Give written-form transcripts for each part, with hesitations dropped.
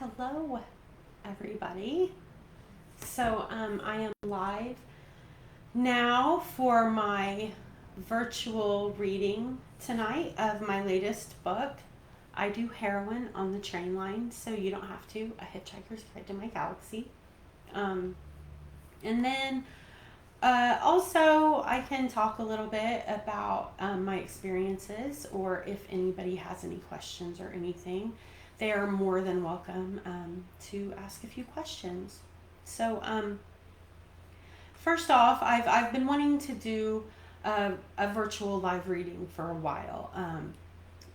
Hello, everybody. I am live now for my virtual reading tonight of my latest book. I do Heroin on the train line, so you don't have to. A Hitchhiker's Guide to My Galaxy. And then also, I can talk a little bit about my experiences, or if anybody has any questions or anything, they are more than welcome to ask a few questions. So, first off, I've been wanting to do a virtual live reading for a while,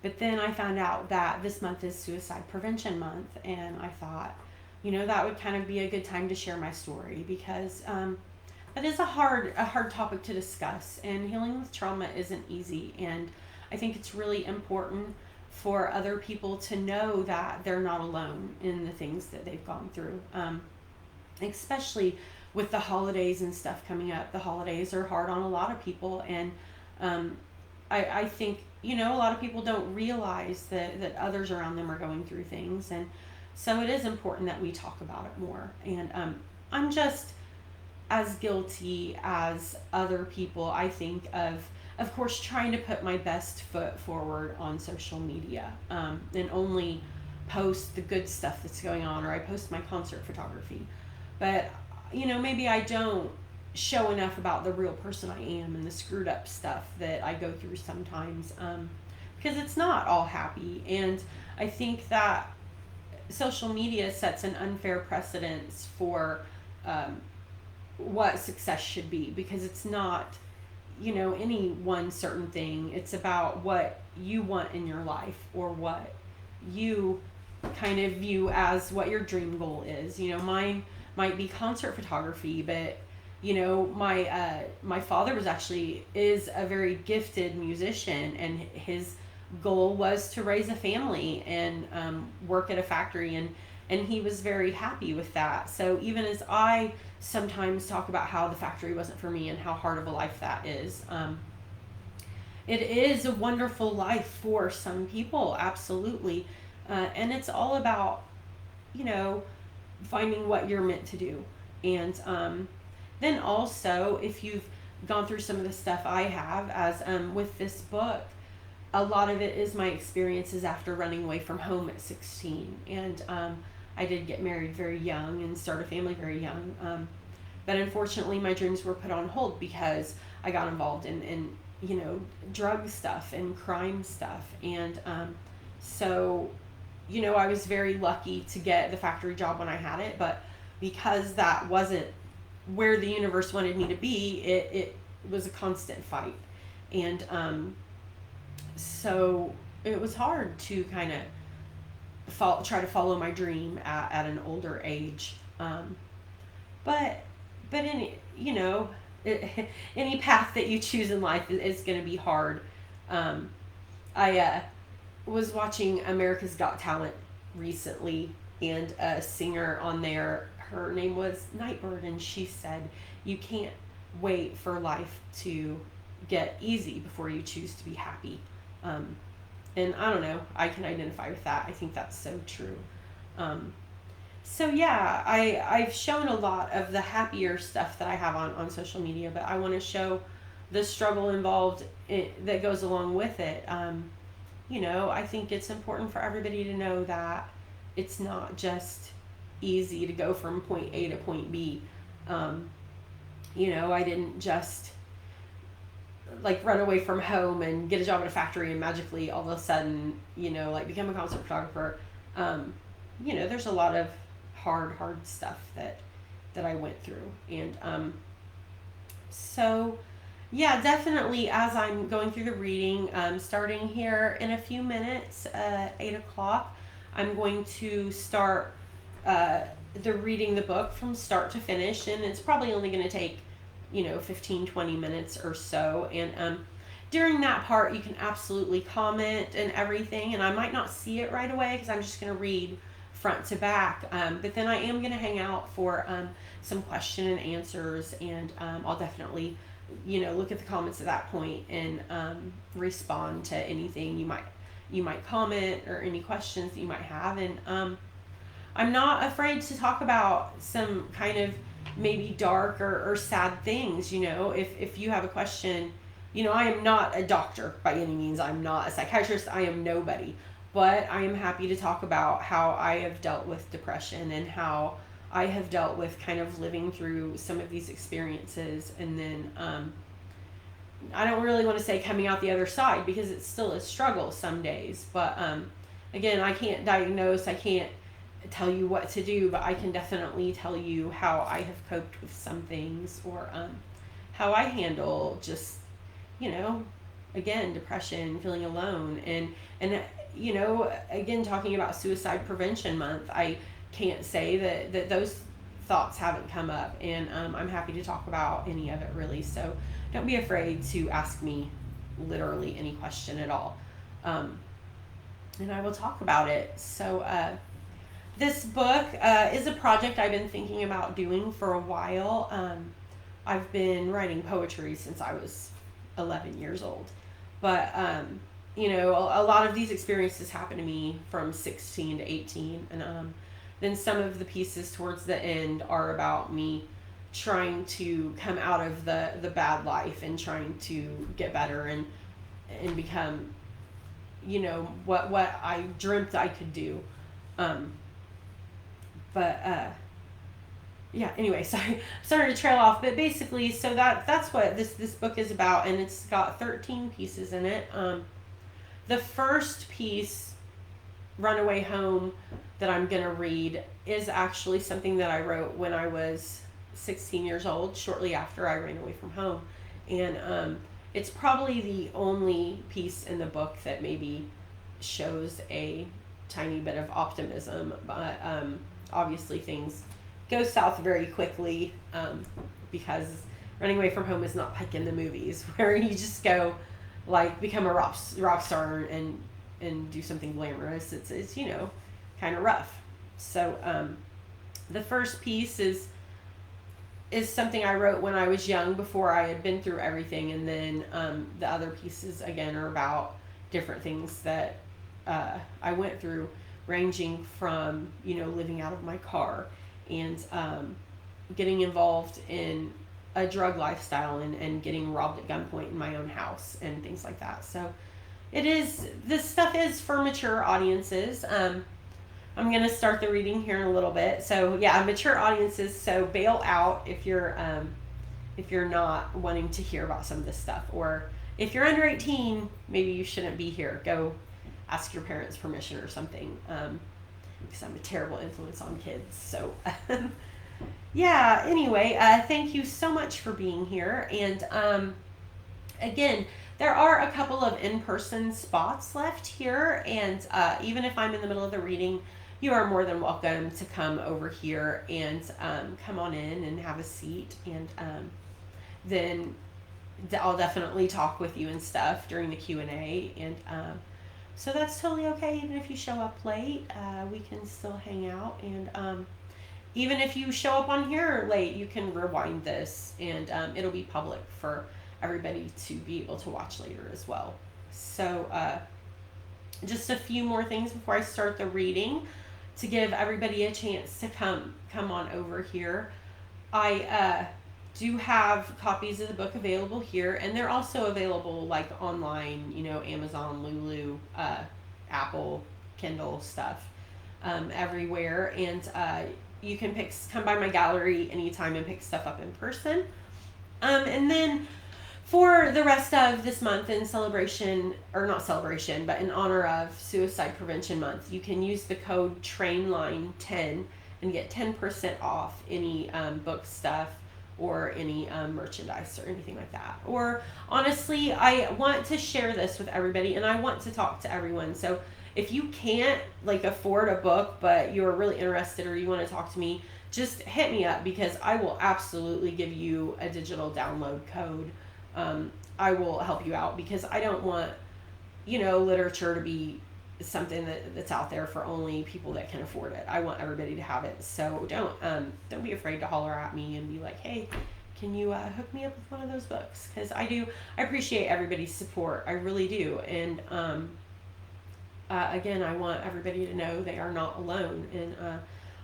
but then I found out that this month is Suicide Prevention Month, and I thought, that would kind of be a good time to share my story because that is a hard topic to discuss, and healing with trauma isn't easy. And I think it's really important for other people to know that they're not alone in the things that they've gone through, especially with the holidays and stuff coming up. The holidays are hard on a lot of people, and I think a lot of people don't realize that others around them are going through things, and so it is important that we talk about it more. And I'm just as guilty as other people, I think, of course, trying to put my best foot forward on social media, and only post the good stuff that's going on, or I post my concert photography. But, maybe I don't show enough about the real person I am and the screwed up stuff that I go through sometimes, because it's not all happy. And I think that social media sets an unfair precedence for what success should be, because it's not any one certain thing. It's about what you want in your life, or what you kind of view as what your dream goal is. Mine might be concert photography, but my father is a very gifted musician, and his goal was to raise a family and work at a factory, and he was very happy with that. So even as I sometimes talk about how the factory wasn't for me and how hard of a life that is, it is a wonderful life for some people, absolutely. And it's all about, finding what you're meant to do. And then also, if you've gone through some of the stuff I have, as with this book, a lot of it is my experiences after running away from home at 16. And I did get married very young and start a family very young. But unfortunately, my dreams were put on hold because I got involved in drug stuff and crime stuff. And so, I was very lucky to get the factory job when I had it. But because that wasn't where the universe wanted me to be, it was a constant fight. And so it was hard to kind of try to follow my dream at an older age. But any any path that you choose in life is going to be hard. I was watching America's Got Talent recently, and a singer on there, her name was Nightbird, and she said, "You can't wait for life to get easy before you choose to be happy." And I don't know, I can identify with that. I think that's so true. So yeah, I've shown a lot of the happier stuff that I have on social media, but I want to show the struggle involved that goes along with it. I think it's important for everybody to know that it's not just easy to go from point A to point B. I didn't just run away from home and get a job at a factory and magically all of a sudden, become a concert photographer. There's a lot of hard stuff that I went through. And so yeah, definitely, as I'm going through the reading, starting here in a few minutes, 8 o'clock, I'm going to start reading the book from start to finish, and it's probably only going to take 15-20 minutes or so. And during that part, you can absolutely comment and everything, and I might not see it right away because I'm just going to read front to back, but then I am going to hang out for some question and answers, and I'll definitely look at the comments at that point and respond to anything you might comment, or any questions that you might have. And I'm not afraid to talk about some kind of maybe dark or sad things. If you have a question, I am not a doctor by any means. I'm not a psychiatrist. I am nobody. But I am happy to talk about how I have dealt with depression and how I have dealt with kind of living through some of these experiences. And then I don't really want to say coming out the other side because it's still a struggle some days. But again, I can't diagnose, I can't tell you what to do, but I can definitely tell you how I have coped with some things, or how I handle just, again, depression, feeling alone, and again, talking about Suicide Prevention Month, I can't say that those thoughts haven't come up, and I'm happy to talk about any of it, really. So don't be afraid to ask me literally any question at all, and I will talk about it. So this book is a project I've been thinking about doing for a while. I've been writing poetry since I was 11 years old, but a lot of these experiences happened to me from 16 to 18, and then some of the pieces towards the end are about me trying to come out of the bad life and trying to get better and become, what I dreamt I could do. Yeah, anyway, sorry, starting to trail off, but basically, so that's what this book is about, and it's got 13 pieces in it. The first piece, Runaway Home, that I'm gonna read is actually something that I wrote when I was 16 years old, shortly after I ran away from home, and it's probably the only piece in the book that maybe shows a tiny bit of optimism, but obviously things go south very quickly, because running away from home is not like in the movies where you just go like become a rock star and do something glamorous. It's kind of rough. So the first piece is something I wrote when I was young, before I had been through everything, and then the other pieces again are about different things that I went through, ranging from living out of my car and getting involved in a drug lifestyle and getting robbed at gunpoint in my own house and things like that. So this stuff is for mature audiences. I'm going to start the reading here in a little bit. So yeah, mature audiences, so bail out if you're not wanting to hear about some of this stuff, or if you're under 18, maybe you shouldn't be here. Go ask your parents' permission or something, because I'm a terrible influence on kids. So yeah, anyway, thank you so much for being here. And again, there are a couple of in-person spots left here, and even if I'm in the middle of the reading, you are more than welcome to come over here and come on in and have a seat, and then I'll definitely talk with you and stuff during the Q&A, and so that's totally okay. Even if you show up late, we can still hang out, and even if you show up on here late, you can rewind this, and it'll be public for everybody to be able to watch later as well. So just a few more things before I start the reading, to give everybody a chance to come on over here. I do have copies of the book available here, and they're also available like online, Amazon, Lulu, Apple, Kindle stuff, everywhere. And you can come by my gallery anytime and pick stuff up in person. And then for the rest of this month, in celebration, or not celebration, but in honor of Suicide Prevention Month, you can use the code TRAINLINE10 and get 10% off any book stuff or any merchandise or anything like that. Or honestly, I want to share this with everybody, and I want to talk to everyone. So if you can't afford a book, but you're really interested or you want to talk to me, just hit me up, because I will absolutely give you a digital download code. I will help you out, because I don't want, literature to be something that's out there for only people that can afford it. I want everybody to have it. So don't be afraid to holler at me and be like, hey, can you hook me up with one of those books? Because I appreciate everybody's support. I really do. And again, I want everybody to know they are not alone. And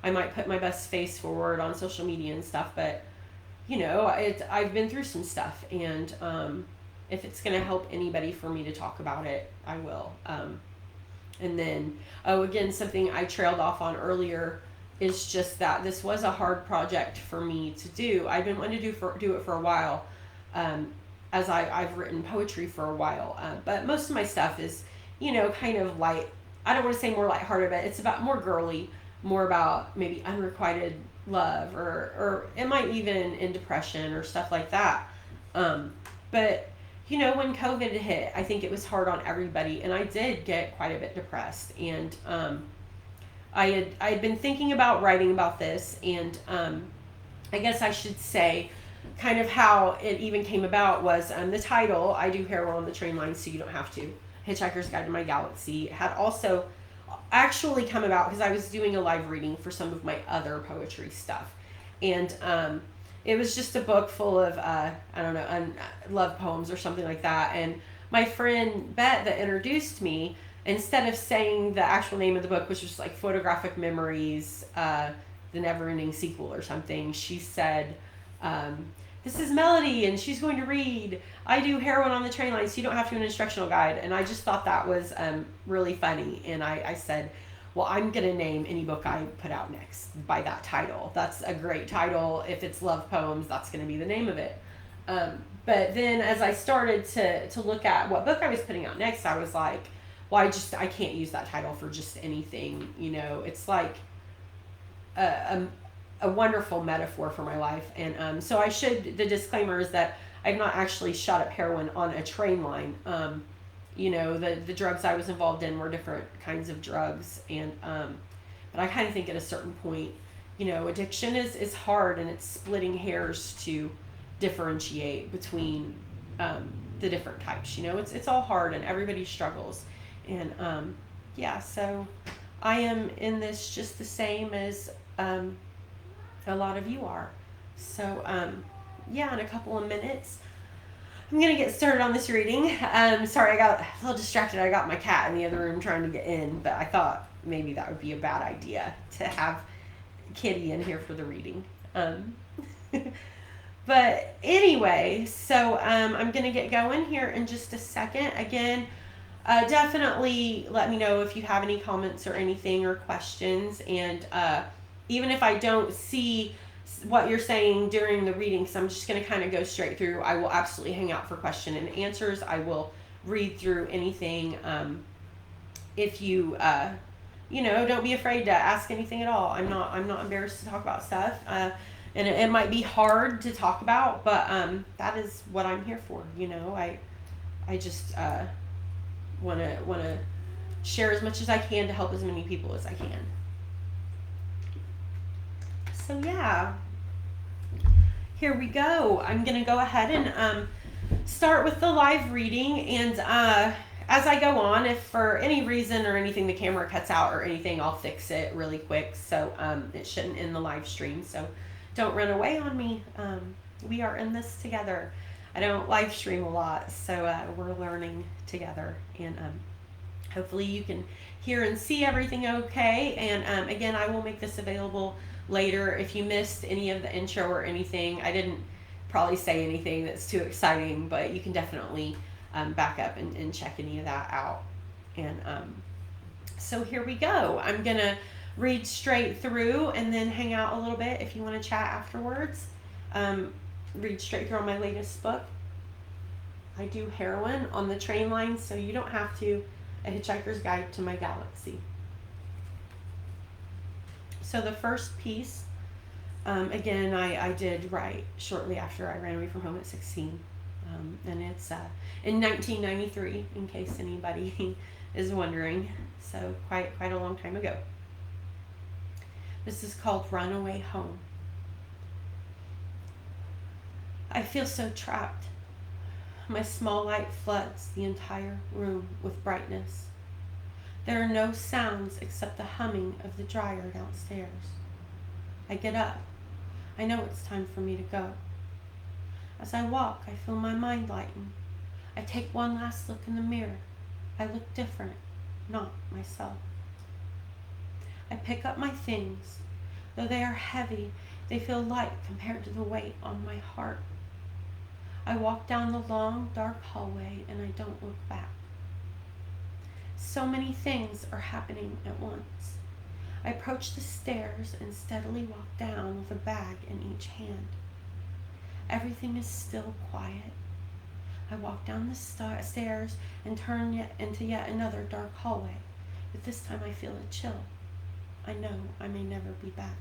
I might put my best face forward on social media and stuff, but I've been through some stuff, and if it's going to help anybody for me to talk about it, I will. And then, again, something I trailed off on earlier is just that this was a hard project for me to do. I've been wanting to do it for a while, as I've written poetry for a while. But most of my stuff is, kind of light. I don't want to say more lighthearted, but it's about more girly, more about maybe unrequited love, or it might even in depression or stuff like that. But when COVID hit, I think it was hard on everybody, and I did get quite a bit depressed. And I had been thinking about writing about this, and I guess I should say kind of how it even came about was the title, I Do Heroin on the Train Line So You Don't Have to, Hitchhiker's Guide to My Galaxy, had also actually come about because I was doing a live reading for some of my other poetry stuff. And it was just a book full of, love poems or something like that. And my friend Bet that introduced me, instead of saying the actual name of the book, which was like Photographic Memories, the Never-Ending Sequel or something, she said, this is Melody, and she's going to read I Do Heroin on the Train Line So You Don't Have to, an instructional guide. And I just thought that was really funny. And I said, well, I'm going to name any book I put out next by that title. That's a great title. If it's love poems, that's going to be the name of it. But then as I started to look at what book I was putting out next, I was like, well, I can't use that title for just anything. It's like a wonderful metaphor for my life. And so the disclaimer is that I've not actually shot up heroin on a train line. The drugs I was involved in were different kinds of drugs. And but I kind of think at a certain point, addiction is hard, and it's splitting hairs to differentiate between the different types. It's all hard, and everybody struggles. And so I am in this just the same as a lot of you are. So in a couple of minutes I'm gonna get started on this reading. Sorry, I got a little distracted. I got my cat in the other room trying to get in, but I thought maybe that would be a bad idea to have Kitty in here for the reading. But anyway, so I'm gonna get going here in just a second. Again, definitely let me know if you have any comments or anything or questions, and even if I don't see what you're saying during the reading, because I'm just going to kind of go straight through, I will absolutely hang out for question and answers. I will read through anything. If you don't be afraid to ask anything at all. I'm not embarrassed to talk about stuff, and it might be hard to talk about, but that is what I'm here for. I just want to share as much as I can to help as many people as I can. So yeah, here we go. I'm going to go ahead and start with the live reading, and as I go on, if for any reason or anything the camera cuts out or anything, I'll fix it really quick, so it shouldn't end the live stream, so don't run away on me. We are in this together. I don't live stream a lot, so we're learning together, and hopefully you can hear and see everything okay. And again, I will make this available later. If you missed any of the intro or anything, I didn't probably say anything that's too exciting, but you can definitely back up and check any of that out. And so here we go. I'm gonna read straight through and then hang out a little bit if you want to chat afterwards. Read straight through on my latest book, I Do Heroin on the Train Line So You Don't Have to, A Hitchhiker's Guide to My Galaxy. So the first piece, again, I did write shortly after I ran away from home at 16. And it's in 1993, in case anybody is wondering. So quite a long time ago. This is called Runaway Home. I feel so trapped. My small light floods the entire room with brightness. There are no sounds except the humming of the dryer downstairs. I get up. I know it's time for me to go. As I walk, I feel my mind lighten. I take one last look in the mirror. I look different, not myself. I pick up my things. Though they are heavy, they feel light compared to the weight on my heart. I walk down the long, dark hallway and I don't look back. So many things are happening at once. I approach the stairs and steadily walk down with a bag in each hand. Everything is still quiet. I walk down the stairs and turn into yet another dark hallway, but this time I feel a chill. I know I may never be back.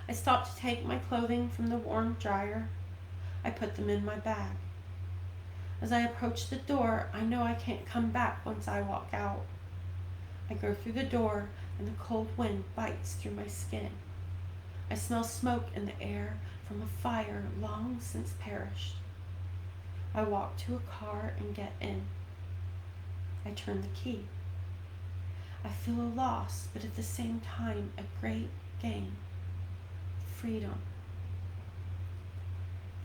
I stop to take my clothing from the warm dryer. I put them in my bag. As I approach the door, I know I can't come back once I walk out. I go through the door and the cold wind bites through my skin. I smell smoke in the air from a fire long since perished. I walk to a car and get in. I turn the key. I feel a loss, but at the same time, a great gain. Freedom.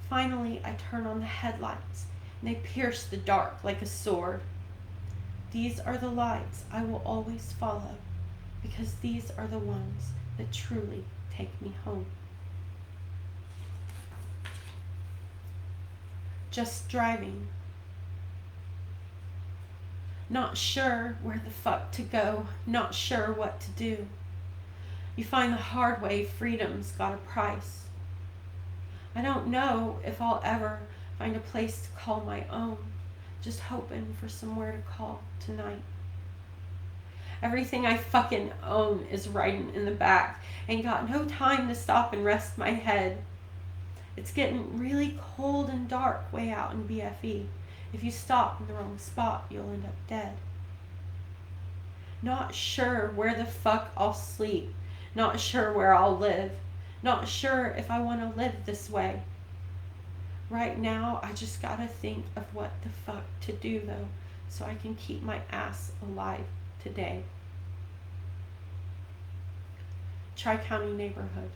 Finally, I turn on the headlights, and they pierce the dark like a sword. These are the lights I will always follow, because these are the ones that truly take me home. Just driving. Not sure where the fuck to go, not sure what to do. You find the hard way freedom's got a price. I don't know if I'll ever find a place to call my own, just hoping for somewhere to call tonight. Everything I fucking own is riding in the back. Ain't got no time to stop and rest my head. It's getting really cold and dark way out in BFE. If you stop in the wrong spot, you'll end up dead. Not sure where the fuck I'll sleep. Not sure where I'll live. Not sure if I want to live this way. Right now, I just gotta think of what the fuck to do though, so I can keep my ass alive today. Tri-County neighborhood.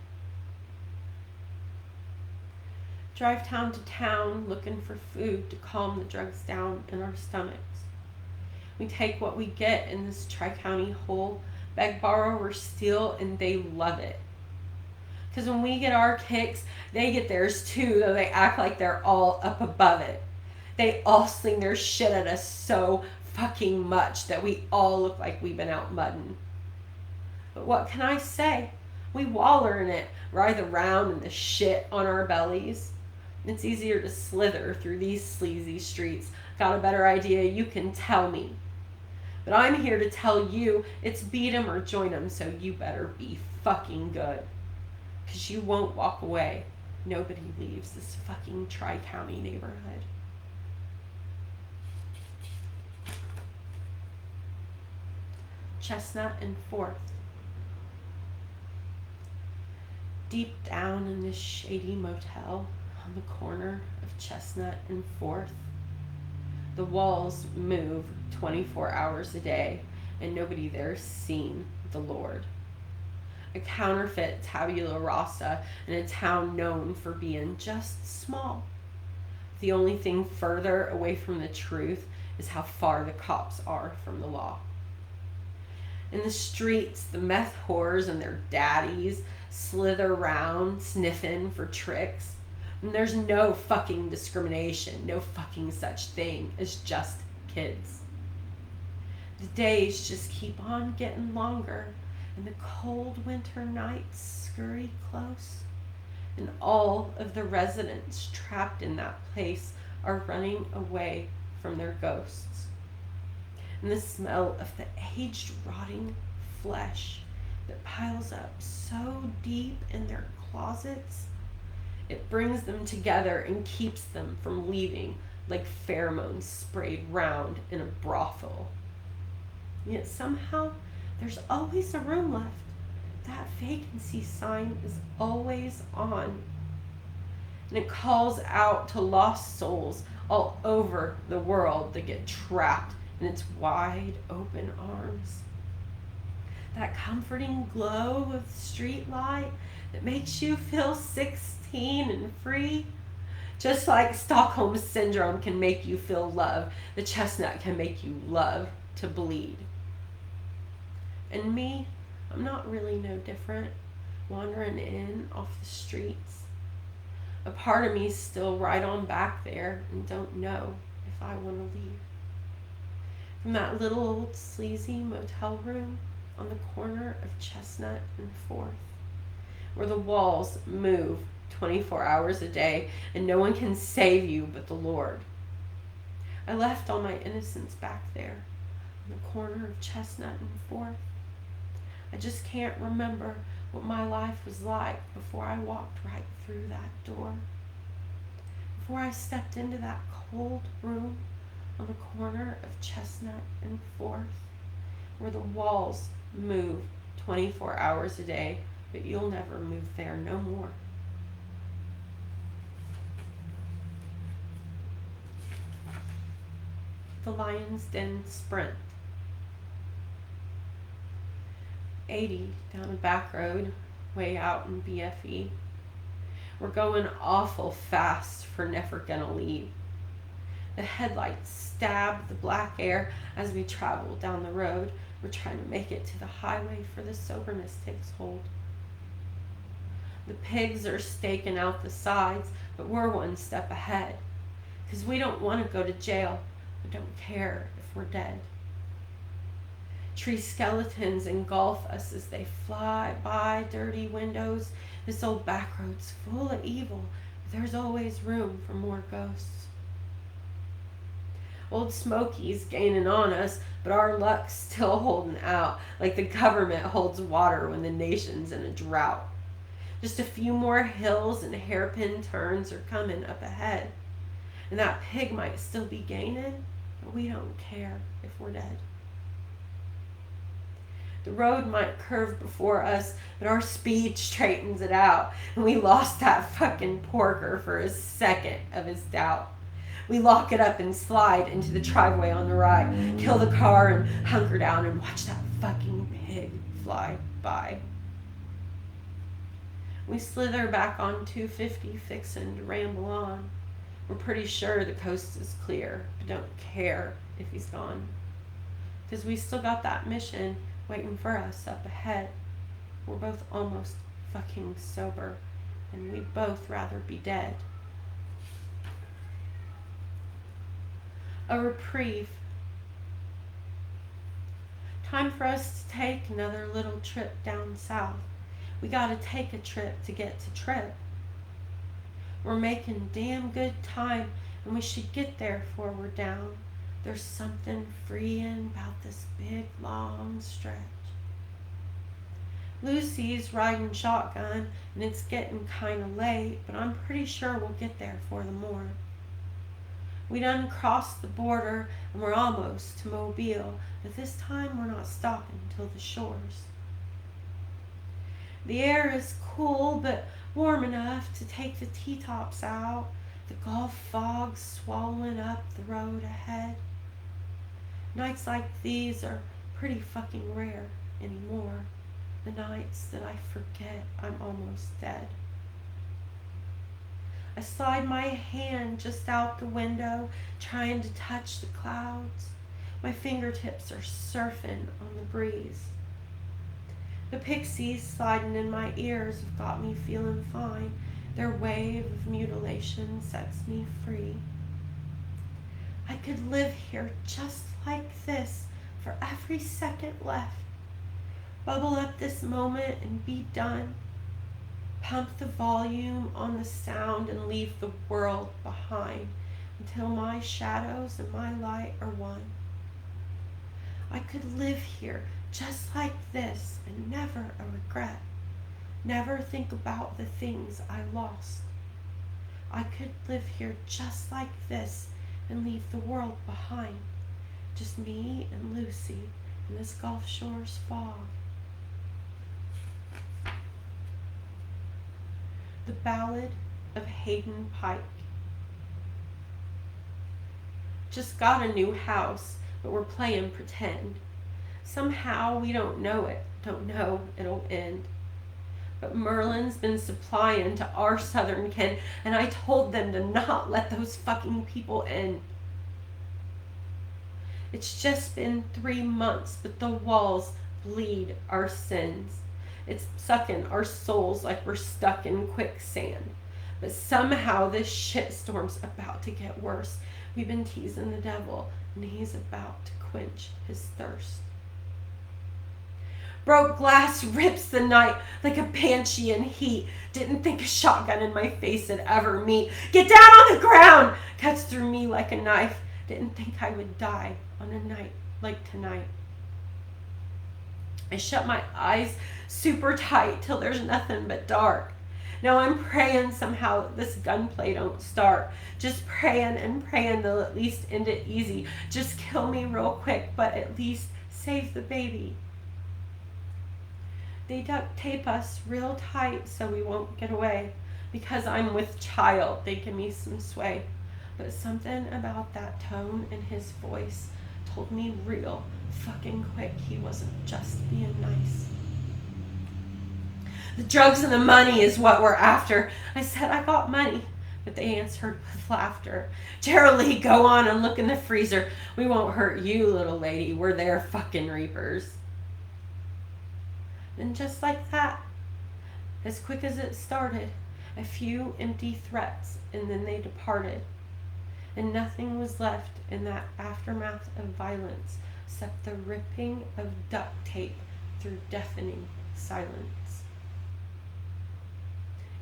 Drive town to town looking for food to calm the drugs down in our stomachs. We take what we get in this Tri-County hole, beg, borrow, or steal, and they love it. Because when we get our kicks, they get theirs too, though they act like they're all up above it. They all sling their shit at us so fucking much that we all look like we've been out mudding. But what can I say? We waller in it, writhe around in the shit on our bellies. It's easier to slither through these sleazy streets. Got a better idea, you can tell me. But I'm here to tell you it's beat 'em or join 'em, so you better be fucking good. Because you won't walk away. Nobody leaves this fucking Tri-County neighborhood. Chestnut and 4th. Deep down in this shady motel on the corner of Chestnut and 4th, the walls move 24 hours a day and nobody there's seen the Lord. A counterfeit tabula rasa in a town known for being just small. The only thing further away from the truth is how far the cops are from the law. In the streets, the meth whores and their daddies slither around sniffing for tricks. And there's no fucking discrimination, no fucking such thing as just kids. The days just keep on getting longer, and the cold winter nights scurry close, and all of the residents trapped in that place are running away from their ghosts. And the smell of the aged, rotting flesh that piles up so deep in their closets, it brings them together and keeps them from leaving like pheromones sprayed round in a brothel. Yet somehow, there's always a room left. That vacancy sign is always on. And it calls out to lost souls all over the world that get trapped in its wide open arms. That comforting glow of the street light that makes you feel 16 and free. Just like Stockholm Syndrome can make you feel love, the chestnut can make you love to bleed. And me, I'm not really no different, wandering in off the streets. A part of me's still right on back there and don't know if I want to leave. From that little old sleazy motel room on the corner of Chestnut and 4th, where the walls move 24 hours a day and no one can save you but the Lord. I left all my innocence back there on the corner of Chestnut and 4th. I just can't remember what my life was like before I walked right through that door. Before I stepped into that cold room on the corner of Chestnut and 4th, where the walls move 24 hours a day, but you'll never move there no more. The Lion's Den Sprint. 80 down a back road, way out in BFE. We're going awful fast for never gonna leave. The headlights stab the black air as we travel down the road. We're trying to make it to the highway for the soberness takes hold. The pigs are staking out the sides, but we're one step ahead. 'Cause we don't want to go to jail, but don't care if we're dead. Tree skeletons engulf us as they fly by dirty windows. This old back road's full of evil, but there's always room for more ghosts. Old Smokey's gaining on us, but our luck's still holding out, like the government holds water when the nation's in a drought. Just a few more hills and hairpin turns are coming up ahead. And that pig might still be gaining, but we don't care if we're dead. The road might curve before us, but our speed straightens it out. And we lost that fucking porker for a second of his doubt. We lock it up and slide into the driveway on the right, kill the car and hunker down and watch that fucking pig fly by. We slither back on 250, fixin' to ramble on. We're pretty sure the coast is clear, but don't care if he's gone. 'Cause we still got that mission waiting for us up ahead. We're both almost fucking sober, and we'd both rather be dead. A reprieve. Time for us to take another little trip down south. We gotta take a trip to get to trip. We're making damn good time, and we should get there before we're down. There's something freeing about this big, long stretch. Lucy's riding shotgun, and it's getting kinda late, but I'm pretty sure we'll get there for the morn. We done crossed the border, and we're almost to Mobile, but this time we're not stopping till the shores. The air is cool, but warm enough to take the T-tops out, the Gulf fog swallowing up the road ahead. Nights like these are pretty fucking rare anymore. The nights that I forget I'm almost dead. I slide my hand just out the window, trying to touch the clouds. My fingertips are surfing on the breeze. The pixies sliding in my ears have got me feeling fine. Their wave of mutilation sets me free. I could live here just like this for every second left. Bubble up this moment and be done. Pump the volume on the sound and leave the world behind until my shadows and my light are one. I could live here just like this and never a regret. Never think about the things I lost. I could live here just like this and leave the world behind. Just me and Lucy in this Gulf Shores fog. The Ballad of Hayden Pike. Just got a new house, but we're playing pretend. Somehow we don't know it'll end. But Merlin's been supplying to our southern kin, and I told them to not let those fucking people in. It's just been 3 months, but the walls bleed our sins. It's sucking our souls like we're stuck in quicksand. But somehow this shitstorm's about to get worse. We've been teasing the devil, and he's about to quench his thirst. Broke glass rips the night like a banshee in heat. Didn't think a shotgun in my face would ever meet. Get down on the ground! Cuts through me like a knife. Didn't think I would die on a night like tonight. I shut my eyes super tight till there's nothing but dark. Now I'm praying somehow this gunplay don't start. Just praying and praying they'll at least end it easy. Just kill me real quick, but at least save the baby. They duct tape us real tight so we won't get away. Because I'm with child, they give me some sway. But something about that tone in his voice told me real fucking quick he wasn't just being nice. The drugs and the money is what we're after. I said I got money, but they answered with laughter. Gerald Lee, go on and look in the freezer. We won't hurt you, little lady. We're their fucking reapers. And just like that, as quick as it started, a few empty threats, and then they departed. And nothing was left in that aftermath of violence except the ripping of duct tape through deafening silence.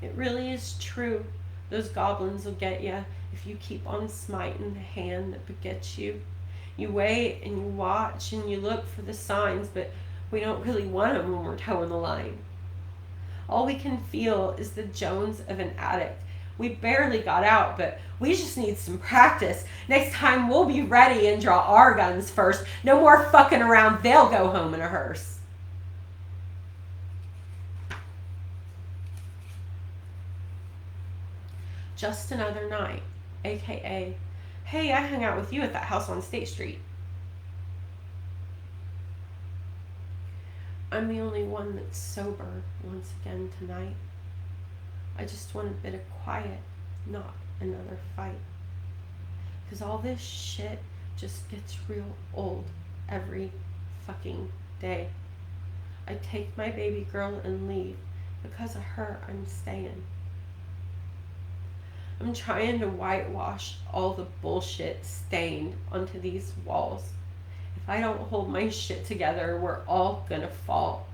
It really is true. Those goblins will get you if you keep on smiting the hand that begets you. You wait and you watch and you look for the signs, but we don't really want them when we're towing the line. All we can feel is the Jones of an addict. We barely got out, but we just need some practice. Next time we'll be ready and draw our guns first. No more fucking around. They'll go home in a hearse. Just another night, aka, hey, I hung out with you at that house on State Street. I'm the only one that's sober once again tonight. I just want a bit of quiet, not another fight. 'Cause all this shit just gets real old every fucking day. I take my baby girl and leave. Because of her, I'm staying. I'm trying to whitewash all the bullshit stained onto these walls. If I don't hold my shit together, we're all gonna fall.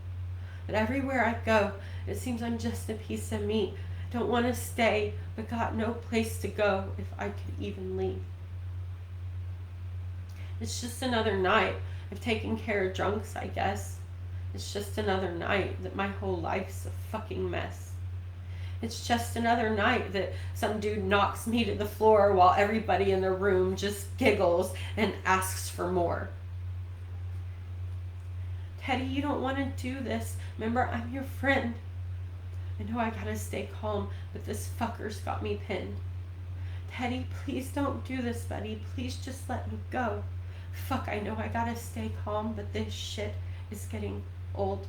But everywhere I go, it seems I'm just a piece of meat. Don't want to stay, but got no place to go if I could even leave. It's just another night of taking care of drunks, I guess. It's just another night that my whole life's a fucking mess. It's just another night that some dude knocks me to the floor while everybody in the room just giggles and asks for more. Teddy, you don't want to do this. Remember, I'm your friend. I know I gotta stay calm, but this fucker's got me pinned. Teddy, please don't do this, buddy. Please just let me go. Fuck, I know I gotta stay calm, but this shit is getting old.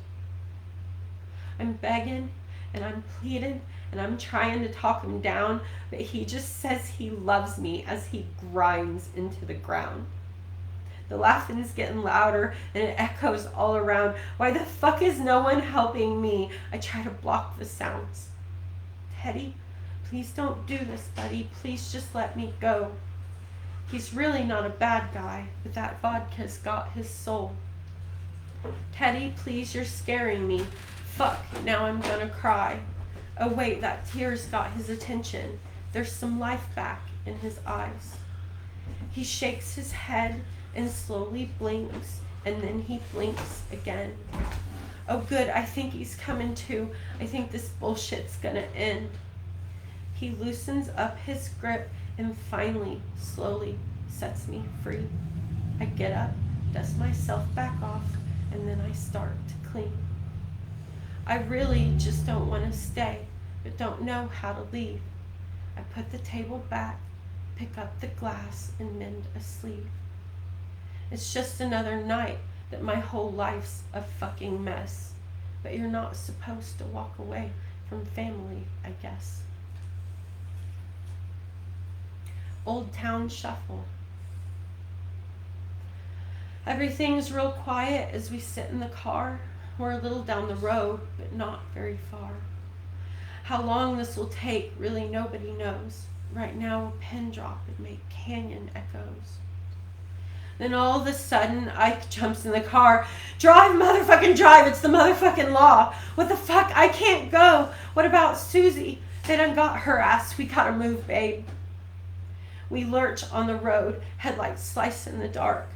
I'm begging and I'm pleading and I'm trying to talk him down, but he just says he loves me as he grinds into the ground. The laughing is getting louder and it echoes all around. Why the fuck is no one helping me? I try to block the sounds. Teddy, please don't do this, buddy. Please just let me go. He's really not a bad guy, but that vodka's got his soul. Teddy, please, you're scaring me. Fuck, now I'm gonna cry. Oh wait, that tear's got his attention. There's some life back in his eyes. He shakes his head and slowly blinks, and then he blinks again. Oh good, I think he's coming to. I think this bullshit's gonna end. He loosens up his grip and finally, slowly sets me free. I get up, dust myself back off, and then I start to clean. I really just don't want to stay, but don't know how to leave. I put the table back, pick up the glass, and mend a sleeve. It's just another night that my whole life's a fucking mess. But you're not supposed to walk away from family, I guess. Old Town Shuffle. Everything's real quiet as we sit in the car. We're a little down the road, but not very far. How long this will take, really nobody knows. Right now, a pin drop would make canyon echoes. Then all of a sudden, Ike jumps in the car. Drive, motherfucking drive. It's the motherfucking law. What the fuck? I can't go. What about Susie? They done got her ass. We gotta move, babe. We lurch on the road, headlights slice in the dark.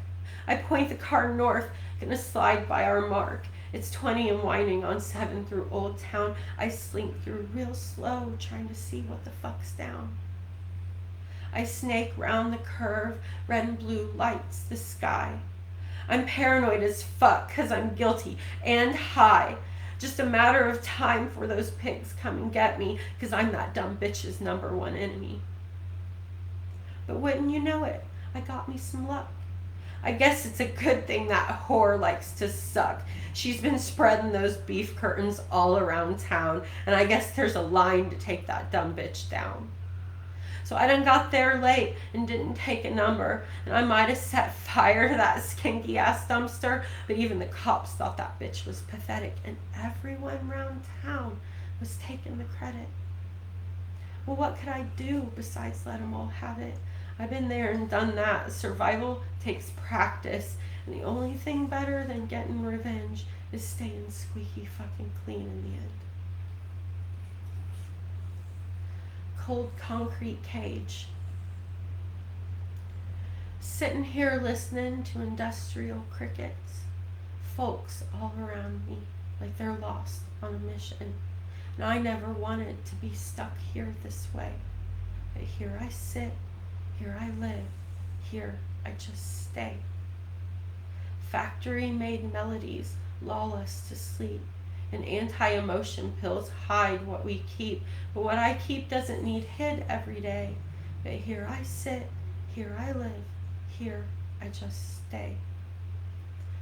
I point the car north, gonna slide by our mark. It's 20 and winding on 7 through Old Town. I slink through real slow, trying to see what the fuck's down. I snake round the curve, red and blue lights the sky. I'm paranoid as fuck, 'cause I'm guilty and high. Just a matter of time for those pigs come and get me, 'cause I'm that dumb bitch's #1 enemy. But wouldn't you know it, I got me some luck. I guess it's a good thing that whore likes to suck. She's been spreading those beef curtains all around town, and I guess there's a line to take that dumb bitch down. So I done got there late and didn't take a number, and I might have set fire to that skanky ass dumpster, but even the cops thought that bitch was pathetic, and everyone round town was taking the credit. Well, what could I do besides let them all have it? I've been there and done that. Survival takes practice, and the only thing better than getting revenge is staying squeaky fucking clean in the end. Cold concrete cage. Sitting here listening to industrial crickets. Folks all around me like they're lost on a mission. And I never wanted to be stuck here this way. But here I sit, here I live, here I just stay. Factory-made melodies lull us to sleep, and anti-emotion pills hide what we keep. But what I keep doesn't need hid every day. But here I sit, here I live, here I just stay.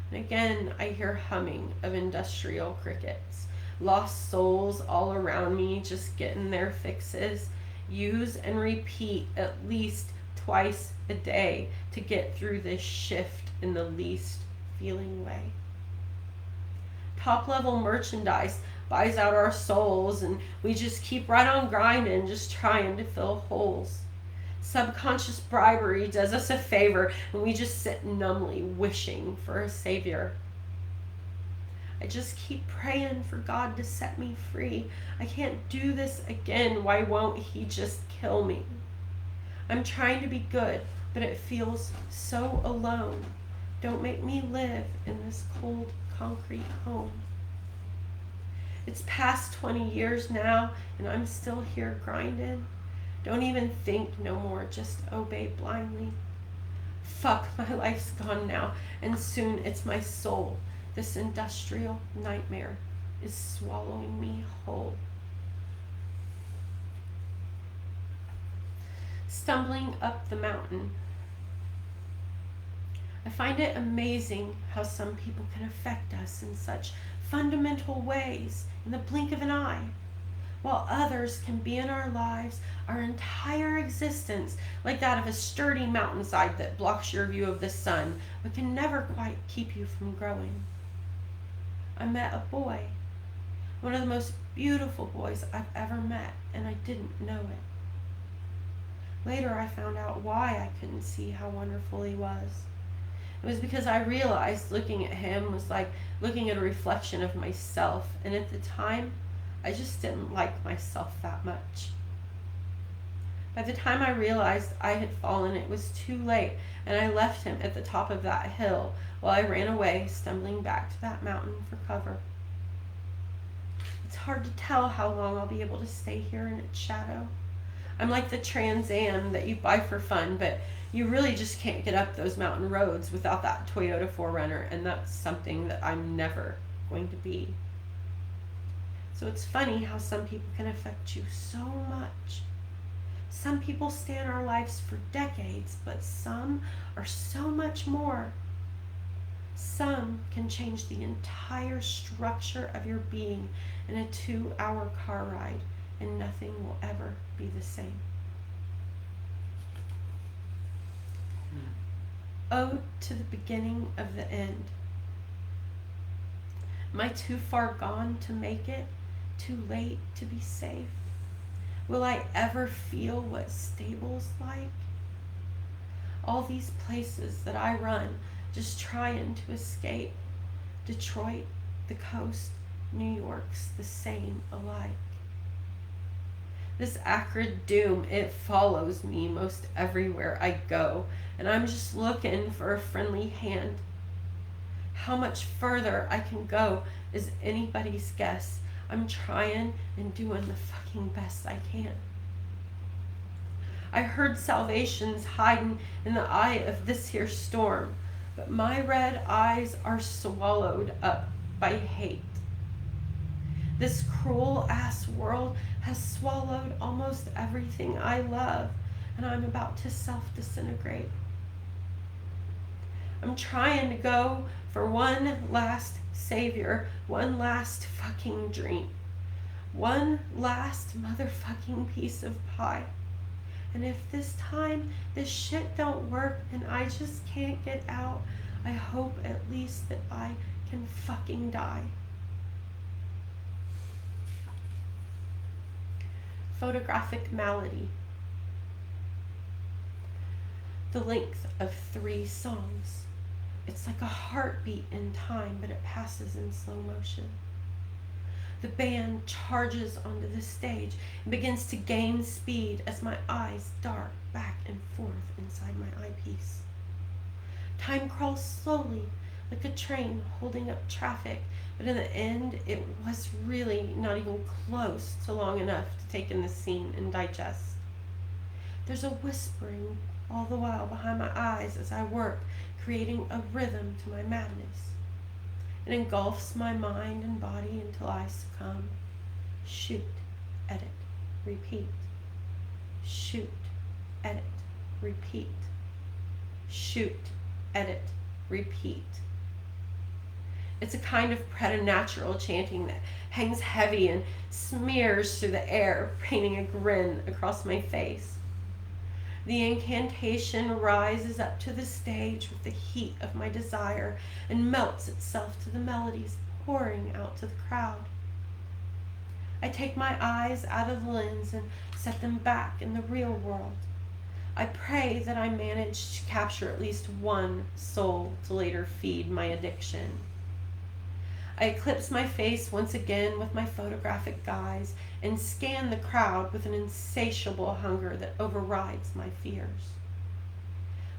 And again, I hear humming of industrial crickets. Lost souls all around me just getting their fixes. Use and repeat at least twice a day to get through this shift in the least feeling way. Top level merchandise buys out our souls, and we just keep right on grinding, just trying to fill holes. Subconscious bribery does us a favor, and we just sit numbly wishing for a savior. I just keep praying for God to set me free. I can't do this again. Why won't he just kill me? I'm trying to be good, but it feels so alone. Don't make me live in this cold concrete home. It's past 20 years now, and I'm still here grinding. Don't even think no more, just obey blindly. Fuck, my life's gone now, and soon it's my soul. This industrial nightmare is swallowing me whole. Stumbling up the mountain. I find it amazing how some people can affect us in such fundamental ways in the blink of an eye, while others can be in our lives our entire existence, like that of a sturdy mountainside that blocks your view of the sun, but can never quite keep you from growing. I met a boy, one of the most beautiful boys I've ever met, and I didn't know it. Later I found out why I couldn't see how wonderful he was. It was because I realized looking at him was like looking at a reflection of myself, and at the time, I just didn't like myself that much. By the time I realized I had fallen, it was too late, and I left him at the top of that hill while I ran away, stumbling back to that mountain for cover. It's hard to tell how long I'll be able to stay here in its shadow. I'm like the Trans Am that you buy for fun, but you really just can't get up those mountain roads without that Toyota 4Runner, and that's something that I'm never going to be. So it's funny how some people can affect you so much. Some people stay in our lives for decades, but some are so much more. Some can change the entire structure of your being in a 2-hour car ride, and nothing will ever be the same. ode to the beginning of the end. Am I too far gone to make it? Too late to be safe? Will I ever feel what stable's like? All these places that I run, just trying to escape. Detroit, the coast, New York's the same alike. This acrid doom, it follows me most everywhere I go, and I'm just looking for a friendly hand. How much further I can go is anybody's guess. I'm trying and doing the fucking best I can. I heard salvation's hiding in the eye of this here storm, but my red eyes are swallowed up by hate. This cruel ass world has swallowed almost everything I love, and I'm about to self-disintegrate. I'm trying to go for one last savior, one last fucking dream, one last motherfucking piece of pie. And if this time this shit don't work and I just can't get out, I hope at least that I can fucking die. Photographic Melodie. The length of 3 songs. It's like a heartbeat in time, but it passes in slow motion. The band charges onto the stage and begins to gain speed as my eyes dart back and forth inside my eyepiece. Time crawls slowly, like a train holding up traffic, but in the end, it was really not even close to long enough to take in the scene and digest. There's a whispering all the while behind my eyes as I work, creating a rhythm to my madness. It engulfs my mind and body until I succumb. Shoot, edit, repeat. Shoot, edit, repeat. Shoot, edit, repeat. It's a kind of preternatural chanting that hangs heavy and smears through the air, painting a grin across my face. The incantation rises up to the stage with the heat of my desire and melts itself to the melodies pouring out to the crowd. I take my eyes out of the lens and set them back in the real world. I pray that I manage to capture at least one soul to later feed my addiction. I eclipse my face once again with my photographic guise and scan the crowd with an insatiable hunger that overrides my fears.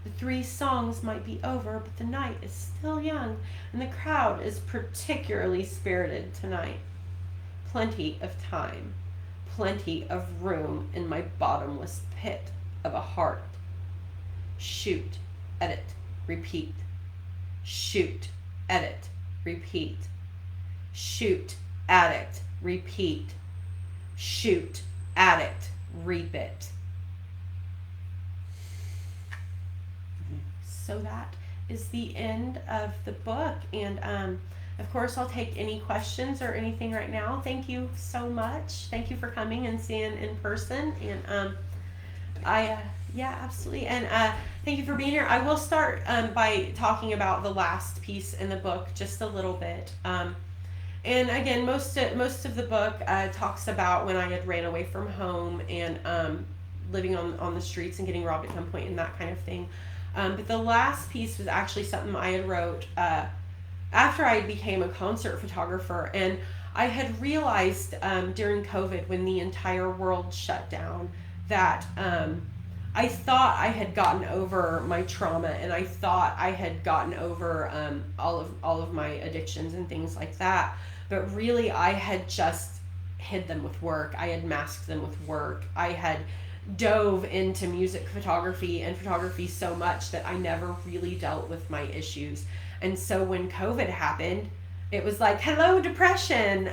The 3 songs might be over, but the night is still young and the crowd is particularly spirited tonight. Plenty of time, plenty of room in my bottomless pit of a heart. Shoot, edit, repeat. Shoot, edit, repeat. Shoot, addict, repeat. Shoot, addict, reap it. So that is the end of the book, and of course I'll take any questions or anything right now. Thank you so much. Thank you for coming and seeing in person, and yeah, absolutely, and thank you for being here. I will start by talking about the last piece in the book just a little bit. And again, most of the book talks about when I had ran away from home and living on the streets and getting robbed at gunpoint and that kind of thing. But the last piece was actually something I had wrote after I became a concert photographer. And I had realized during COVID, when the entire world shut down, that I thought I had gotten over my trauma, and I thought I had gotten over all of my addictions and things like that. But really, I had just hid them with work. I had masked them with work. I had dove into music photography and photography so much that I never really dealt with my issues. And so when COVID happened, it was like, hello, depression.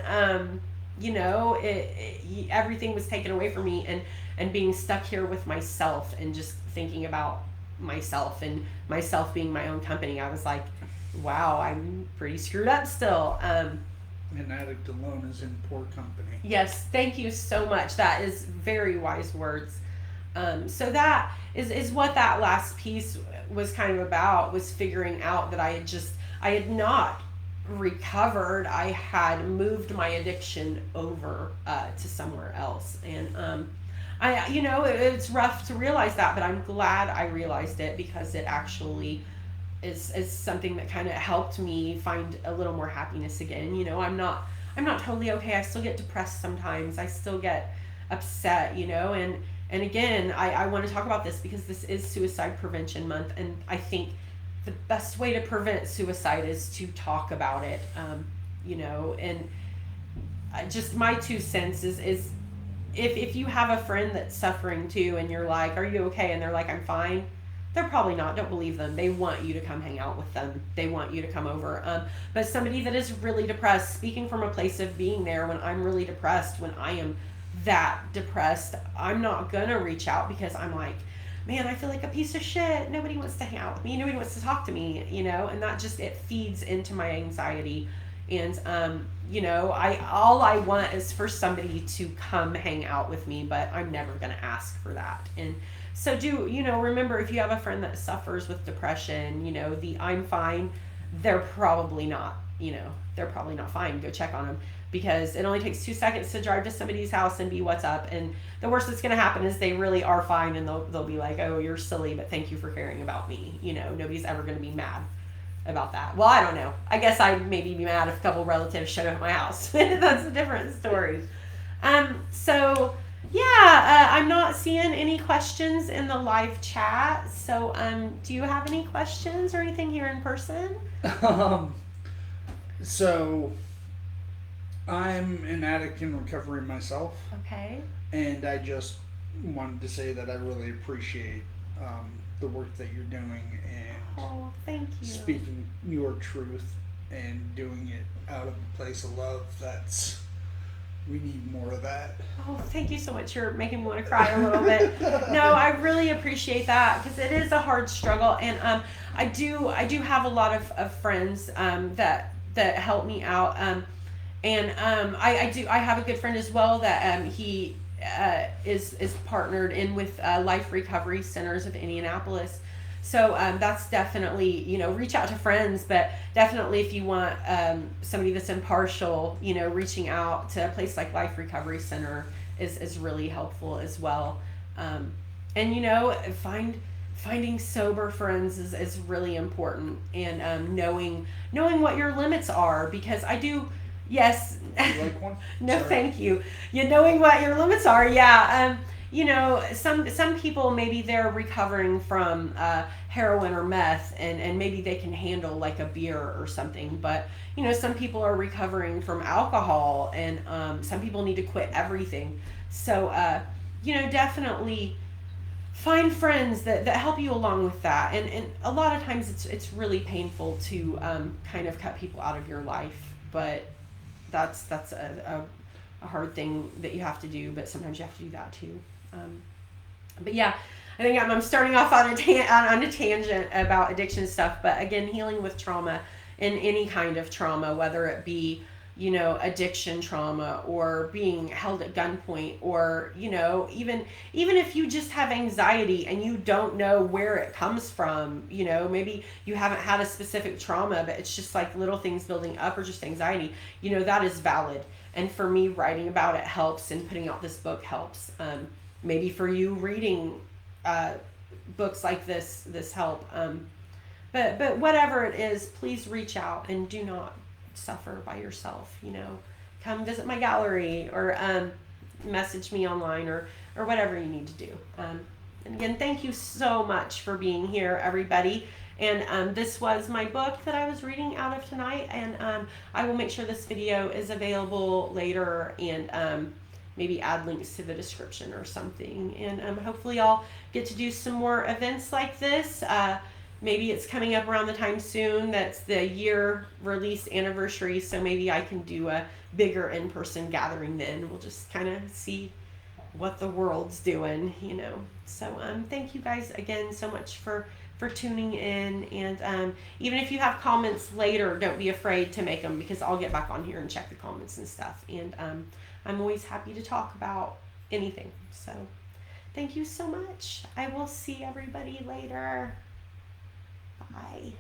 Everything was taken away from me, and being stuck here with myself and just thinking about myself and myself being my own company. I was like, wow, I'm pretty screwed up still. An addict alone is in poor company. Yes, thank you so much. That is very wise words. So that is what that last piece was kind of about, was figuring out that I had not recovered. I had moved my addiction over to somewhere else. And it's rough to realize that, but I'm glad I realized it, because it actually is something that kind of helped me find a little more happiness again. I'm not totally okay. I still get depressed sometimes. I still get upset, and again, I want to talk about this because this is Suicide Prevention Month, and I think the best way to prevent suicide is to talk about it. And just my 2 cents is if you have a friend that's suffering too, and you're like, "Are you okay?" and they're like, "I'm fine." They're probably not. Don't believe them. They want you to come hang out with them. They want you to come over. But somebody that is really depressed, speaking from a place of being there, when I'm really depressed, when I am that depressed, I'm not gonna reach out, because I'm like, man, I feel like a piece of shit. Nobody wants to hang out with me. Nobody wants to talk to me, and that just, it feeds into my anxiety. And all I want is for somebody to come hang out with me, but I'm never gonna ask for that. And so remember, if you have a friend that suffers with depression, the "I'm fine," they're probably not, they're probably not fine. Go check on them, because it only takes 2 seconds to drive to somebody's house and be, "What's up?" And the worst that's going to happen is they really are fine, and they'll be like, "Oh, you're silly, but thank you for caring about me." Nobody's ever going to be mad about that. Well, I don't know. I guess I'd maybe be mad if a couple relatives showed up at my house. That's a different story. So yeah, I'm not seeing any questions in the live chat. So, do you have any questions or anything here in person? Um, so I'm an addict in recovery myself, Okay. and I just wanted to say that I really appreciate the work that you're doing, and Oh, thank you. speaking your truth and doing it out of a place of love. We need more of that. Oh, thank you so much. You're making me want to cry a little bit. No, I really appreciate that, because it is a hard struggle, and I do have a lot of friends that help me out, and I have a good friend as well that he is partnered in with Life Recovery Centers of Indianapolis. So that's definitely, reach out to friends, but definitely if you want somebody that's impartial, reaching out to a place like Life Recovery Center is really helpful as well. And finding sober friends is really important, and knowing what your limits are, because I do. Yes. You like one? No, Sorry. thank you. Knowing what your limits are. Yeah. Some people, maybe they're recovering from heroin or meth, and maybe they can handle like a beer or something. But some people are recovering from alcohol, and some people need to quit everything. So definitely find friends that help you along with that. And a lot of times it's really painful to kind of cut people out of your life, but that's a hard thing that you have to do. But sometimes you have to do that too. But yeah, I think I'm starting off on a tangent about addiction stuff. But again, healing with trauma, and any kind of trauma, whether it be addiction trauma, or being held at gunpoint, or even if you just have anxiety and you don't know where it comes from, maybe you haven't had a specific trauma, but it's just like little things building up, or just anxiety, that is valid. And for me, writing about it helps, and putting out this book helps. Maybe for you, reading books like this help. But whatever it is, please reach out, and do not suffer by yourself. Come visit my gallery, or message me online, or whatever you need to do. And again, thank you so much for being here, everybody. And this was my book that I was reading out of tonight, and I will make sure this video is available later, and maybe add links to the description or something. And hopefully I'll get to do some more events like this. Maybe it's coming up around the time soon that's the year release anniversary, so maybe I can do a bigger in-person gathering then. We'll just kind of see what the world's doing, So thank you guys again so much for tuning in. And even if you have comments later, don't be afraid to make them, because I'll get back on here and check the comments and stuff. And I'm always happy to talk about anything. So Thank you so much. I will see everybody later. Bye.